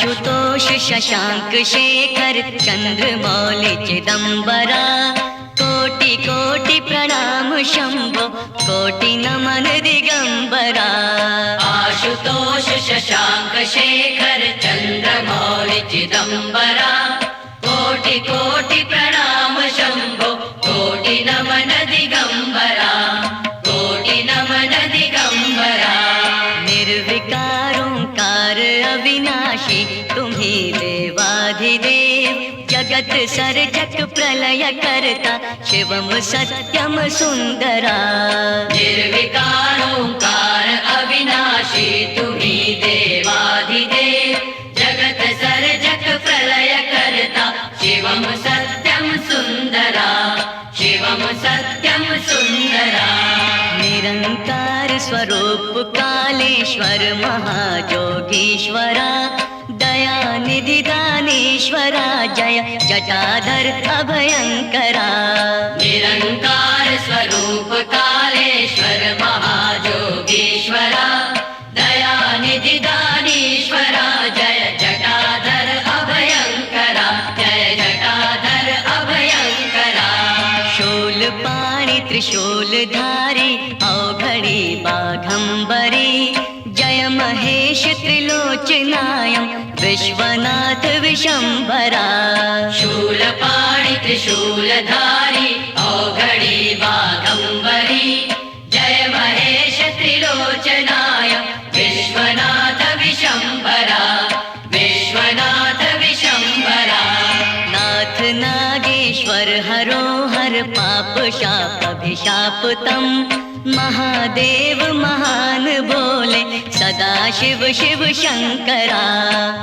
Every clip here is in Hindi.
आशुतोष शशांक शेखर चंद्रमौलि चिदंबरा, कोटि कोटि प्रणाम शंभो कोटि नमन दिगंबरा। आशुतोष शशांक शेखर चंद्रमौलि चिदंबरा, कोटि कोटि प्रणाम शंभो कोटि नमन दिगंबरा, कोटि नमन दिगंबरा। निर्विकार ओंकार अविनाशी तुम्ही देवाधिदेव, जगत सर्जक प्रलय करता शिवम सत्यम सुंदरा। निर्विकार ओंकार अविनाशी तुम्ही देवाधिदेव, जगत सर्जक प्रलय करता शिवम सत्यम सुंदरा, शिवम सत्यम सुंदरा। निरंकार स्वरूप कालेश्वर महाजोगीश्वरा, दयानिधि दानेश्वरा जय जटाधर अभयंकरा। निरंकार स्वरूप कालेश्वर महाजोगीश्वरा, दयानिधि दानीश्वरा जय जटाधर अभयंकरा, जय जटाधर अभयंकरा। शूलपाणि त्रिशूलधारी अवघड़ी बाघंबरी, जय महेश त्रिलोचनायं विश्वनाथ विशंभरा। शूलपाणि त्रिशूलधारी औघड़ी बाघंबरी, जय महेश त्रिलोचनाय विश्वनाथ विशंभरा, विश्वनाथ विशंभरा। नाथ नागेश्वर हरो हर पाप शाप अभिशापतम, महादेव महान बोले सदा शिव शिव शंकरा।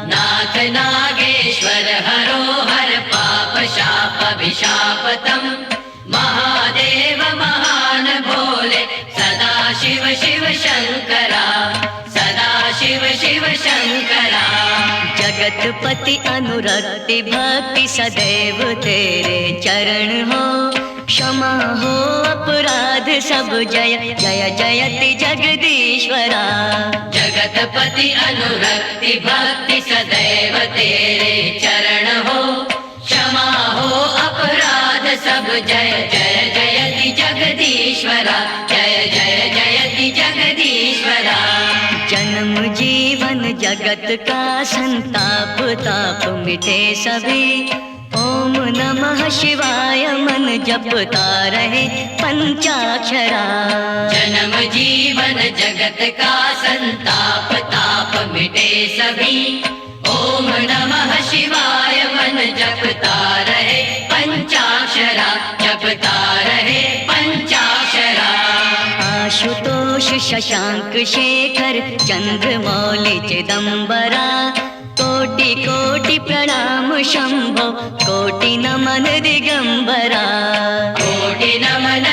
नाथ नागेश्वर हरो हर पाप शाप अभिशापतम, महादेव महान भोले सदा शिव शिव शंकरा, सदा शिव शिव शंकरा। जगतपति अनुरक्ति भक्ति सदैव तेरे चरण हो, क्षमा हो अपराध सब जय जय जयति जगदीश्वरा। जगतपति अनुरक्ति भक्ति सदैव तेरे चरण हो, क्षमा हो अपराध सब जय जय जयति जगदीश्वरा, जय जय जयति जगदीश्वरा। जन्म जीवन जगत का संताप ताप मिटे सभी, ओम नमः शिवाय मन जपता रहे पंचाक्षरा। जन्म जीवन जगत का संताप ताप मिटे सभी, ओम नमः शिवाय मन जपता रहे पंचाक्षरा, जपता रहे पंचाक्षरा। आशुतोष शशांक शेखर चंद्रमौलि चिदंबरा, कोटि कोटि प्रणाम शंभो कोटि नमन दिगंबरा। कोटि नमन